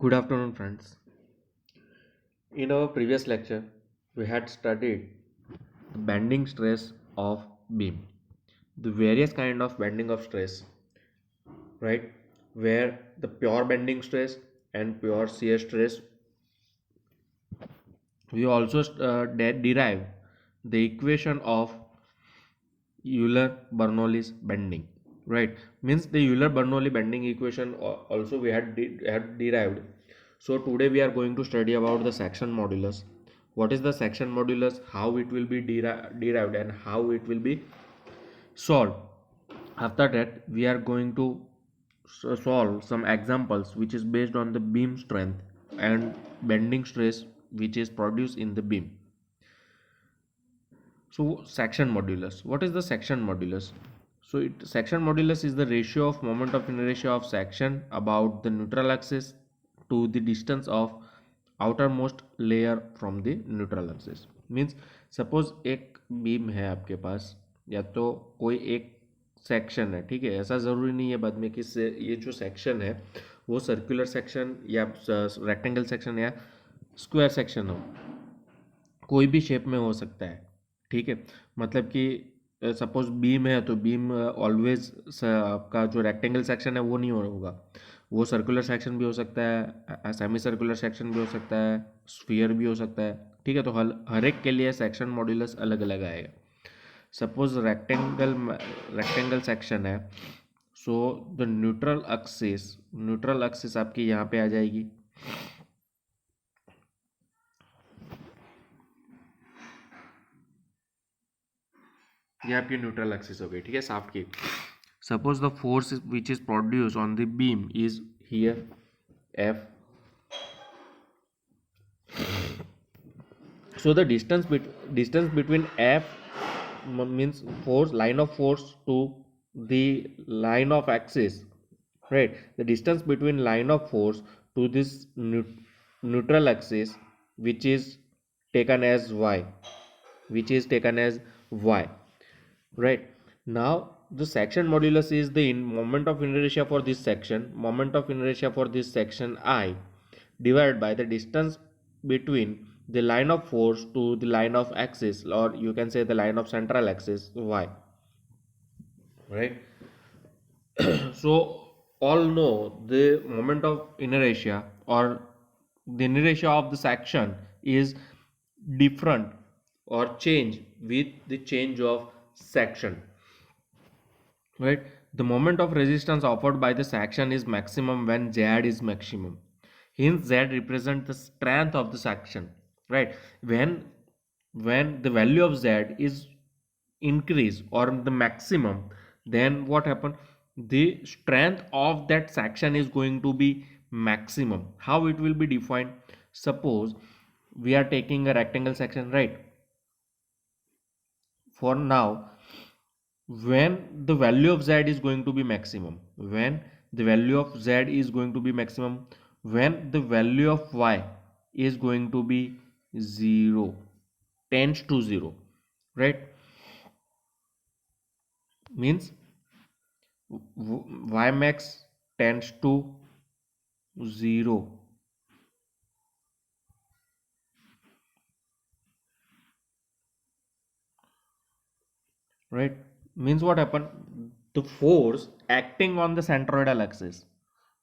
Good afternoon, friends. In our previous lecture, we had studied the bending stress of beam, the various kind of bending of stress, right? Where the pure bending stress and pure shear stress. We also derived the equation of Euler-Bernoulli's bending, right? Means the Euler-Bernoulli bending equation also we had derived. So today we are going to study about the section modulus. What is the section modulus? How it will be derived and how it will be solved. After that, we are going to solve some examples which is based on the beam strength and bending stress which is produced in the beam. So section modulus. What is the section modulus? Section modulus is the ratio of moment of inertia of section about the neutral axis to the distance of outermost layer from the neutral axis. Means suppose एक beam है आपके पास या तो कोई एक section है, ठीक है। ऐसा ज़रूरी नहीं है बाद में कि ये जो सेक्शन है वो सर्कुलर सेक्शन या रेक्टेंगल सेक्शन या स्क्वायर सेक्शन हो, कोई भी शेप में हो सकता है, ठीक है। मतलब कि सपोज बीम है तो बीम ऑलवेज आपका जो रेक्टेंगल सेक्शन है वो नहीं होगा, वो सर्कुलर सेक्शन भी हो सकता है, सेमी सर्कुलर सेक्शन भी हो सकता है, स्फीयर भी हो सकता है, ठीक है। तो हर एक के लिए सेक्शन मॉड्यूलस अलग अलग आएगा। सपोज रेक्टेंगल सेक्शन है, सो द न्यूट्रल एक्सिस आपकी यहाँ पे आ जाएगी, ये आपकी न्यूट्रल एक्सिस हो गई, ठीक है, शाफ्ट की। Suppose the force which is produce on the beam is here F. So the distance between F means force, line of force to the line of axis, right? The distance between line of force to this neutral axis which is taken as y, right? Now the section modulus is the moment of inertia for this section I divided by the distance between the line of force to the line of axis, or you can say the line of central axis y, right? So all know the moment of inertia or the inertia of the section is different or change with the change of section, right? The moment of resistance offered by the section is maximum when Z is maximum. Hence Z represents the strength of the section, right? When the value of Z is increase or the maximum, then what happen? The strength of that section is going to be maximum. How it will be defined? Suppose we are taking a rectangle section, right? For now, when the value of Z is going to be maximum, when the value of Z is going to be maximum, when the value of Y is going to be 0, tends to 0, right? Means Y max tends to 0, right? Means what happened? The force acting on the centroidal axis,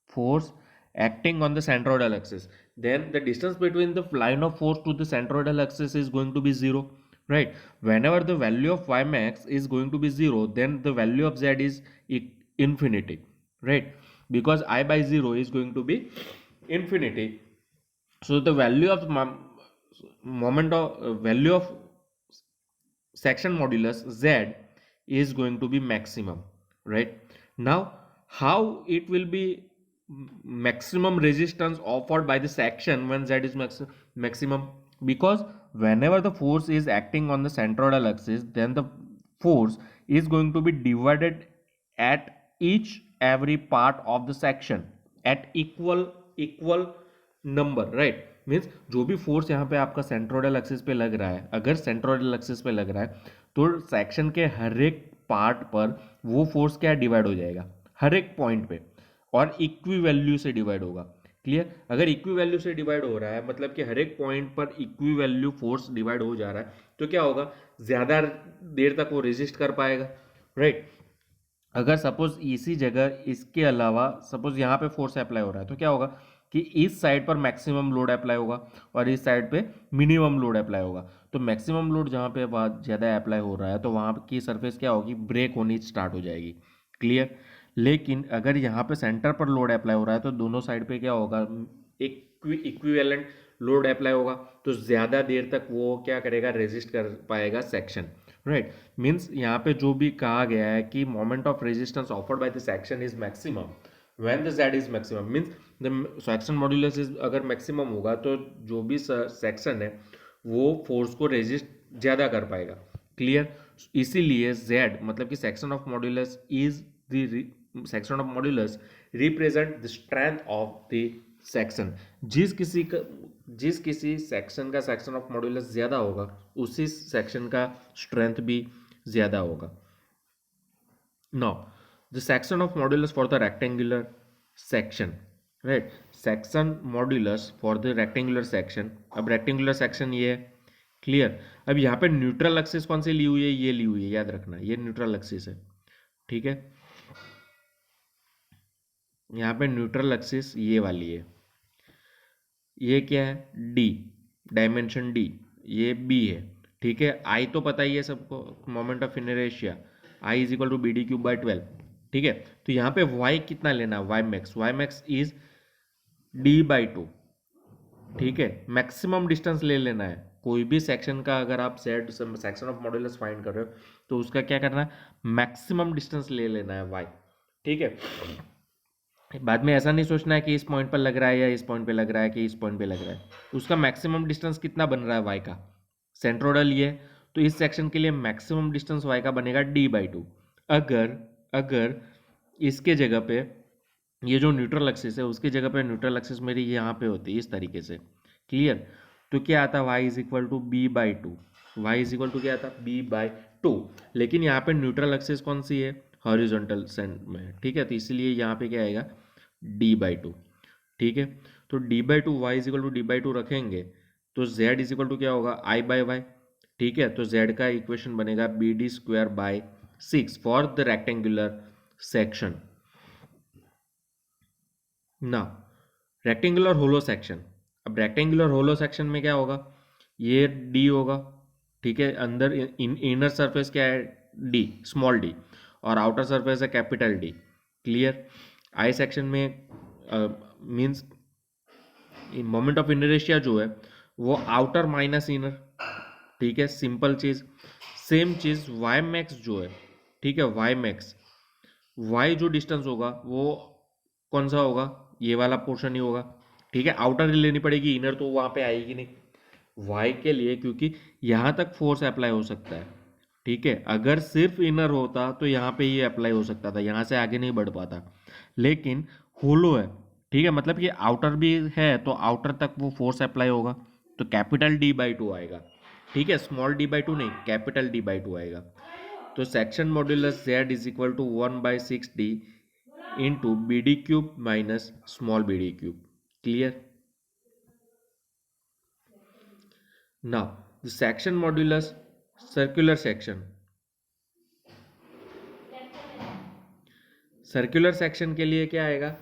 force acting on the centroidal axis, then the distance between the line of force to the centroidal axis is going to be 0, right? Whenever the value of y max is going to be 0, then the value of z is infinity, right? Because I by 0 is going to be infinity. So the value of moment of value of section modulus z is going to be maximum, right? Now how it will be maximum resistance offered by the section when z is maximum? Because whenever the force is acting on the centroidal axis, then the force is going to be divided at each every part of the section at equal number, right? Means जो भी force यहाँ पे आपका centroidal axis पे लग रहा है, अगर सेंट्रोइडल एक्सिस पे लग रहा है तो सेक्शन के हर एक पार्ट पर वो फोर्स क्या डिवाइड हो जाएगा, हर एक पॉइंट पे, और इक्वी वैल्यू से डिवाइड होगा, क्लियर। अगर इक्वी वैल्यू से डिवाइड हो रहा है मतलब कि हर एक पॉइंट पर इक्वी वैल्यू फोर्स डिवाइड हो जा रहा है, तो क्या होगा, ज़्यादा देर तक वो रेजिस्ट कर पाएगा, राइट। अगर सपोज इसी जगह इसके अलावा सपोज यहाँ पे फोर्स अप्लाई हो रहा है, तो क्या होगा कि इस साइड पर मैक्सिमम लोड अप्लाई होगा और इस साइड पे मिनिमम लोड अप्लाई होगा। तो मैक्सिमम लोड जहाँ पे बहुत ज़्यादा अप्लाई हो रहा है तो वहाँ की सरफेस क्या होगी, ब्रेक होनी स्टार्ट हो जाएगी, क्लियर। लेकिन अगर यहाँ पे सेंटर पर लोड अप्लाई हो रहा है तो दोनों साइड पे क्या होगा, एक इक्विवेलेंट लोड अप्लाई होगा, तो ज़्यादा देर तक वो क्या करेगा, रेजिस्ट कर पाएगा सेक्शन, राइट। मीन्स यहाँ पे जो भी कहा गया है कि moment of resistance offered by the section is maximum when the Z is maximum, means the section modulus is अगर मैक्सिमम होगा तो जो भी सेक्शन है वो फोर्स को रेजिस्ट ज़्यादा कर पाएगा, क्लियर। इसीलिए जेड मतलब कि section of modulus is the section of modulus represent the strength of the section. जिस किसी सेक्शन का सेक्शन ऑफ मॉड्यूलस ज़्यादा होगा उसी सेक्शन का स्ट्रेंथ भी ज़्यादा होगा। Now the section of modulus for the rectangular section, right, section modulus for the rectangular section. अब रेक्टेंगुलर सेक्शन ये है, क्लियर। अब यहाँ पे न्यूट्रल एक्सिस कौन सी ली हुई है, ये ली हुई है, याद रखना ये न्यूट्रल एक्सिस है, ठीक है। यहाँ पे न्यूट्रल एक्सिस ये वाली है, ये क्या है, डी, डायमेंशन डी, ये बी है, ठीक है। आई तो पता ही है सबको, moment of inertia, I is equal to B D cube by 12, ठीक है। तो यहाँ पे वाई कितना लेना है, Y max is D by 2, ठीक है। मैक्सिमम डिस्टेंस ले लेना है, कोई भी सेक्शन का अगर आप set section of modulus find कर रहे हो तो उसका क्या करना है, मैक्सिमम डिस्टेंस ले लेना है वाई, ठीक है। बाद में ऐसा नहीं सोचना है कि इस पॉइंट पर लग रहा है या इस पॉइंट पे लग रहा है कि इस पॉइंट पे लग रहा है। उसका मैक्सिमम डिस्टेंस कितना बन रहा है वाई का, सेंट्रोइडल ये, तो इस सेक्शन के लिए मैक्सिमम डिस्टेंस वाई का बनेगा डी बाई 2। अगर अगर इसके जगह पे ये जो न्यूट्रल एक्सिस है उसकी जगह पे न्यूट्रल एक्सिस मेरी यहाँ पे होती है इस तरीके से, क्लियर। तो क्या आता है, Y is equal to B by 2, Y is equal to क्या आता है, बी बाई 2। लेकिन यहाँ पे न्यूट्रल एक्सिस कौन सी है, हॉरिजॉन्टल सेंट में, ठीक है। तो इसलिए यहाँ पे क्या आएगा, डी बाई 2, ठीक है। तो D by 2 Y is equal to D by 2 रखेंगे तो जेड इज इक्वल टू क्या होगा, आई बाई वाई, ठीक है। तो जेड का इक्वेशन बनेगा B D square by 6 for the rectangular section. ना रेक्टेंगुलर होलो सेक्शन, अब रेक्टेंगुलर होलो सेक्शन में क्या होगा, ये डी होगा, ठीक है। अंदर इनर सरफेस क्या है, डी, स्मॉल डी, और आउटर सरफेस है capital D, clear. I section में मींस मोमेंट ऑफ इनर्शिया जो है वो आउटर माइनस इनर, ठीक है, सिंपल चीज। सेम चीज वाई मैक्स जो है, ठीक है, वाई मैक्स, वाई जो डिस्टेंस होगा वो कौन सा होगा, ये वाला पोर्शन ही होगा, ठीक है। आउटर ही लेनी पड़ेगी, इनर तो वहां पे आएगी नहीं वाई के लिए, क्योंकि यहां तक फोर्स अप्लाई हो सकता है, ठीक है। अगर सिर्फ इनर होता तो यहाँ पे ये अप्लाई हो सकता था, यहाँ से आगे नहीं बढ़ पाता। लेकिन होलो है, ठीक है, मतलब ये आउटर भी है तो आउटर तक वो फोर्स अप्लाई होगा, तो कैपिटल डी बाई 2 आएगा, ठीक है। स्मॉल डी बाई 2 नहीं, कैपिटल डी बाई 2 आएगा। तो section modulus Z is equal to 1/6d into B D cube minus small B D cube, clear. Now the section modulus circular section, circular section के लिए क्या आएगा,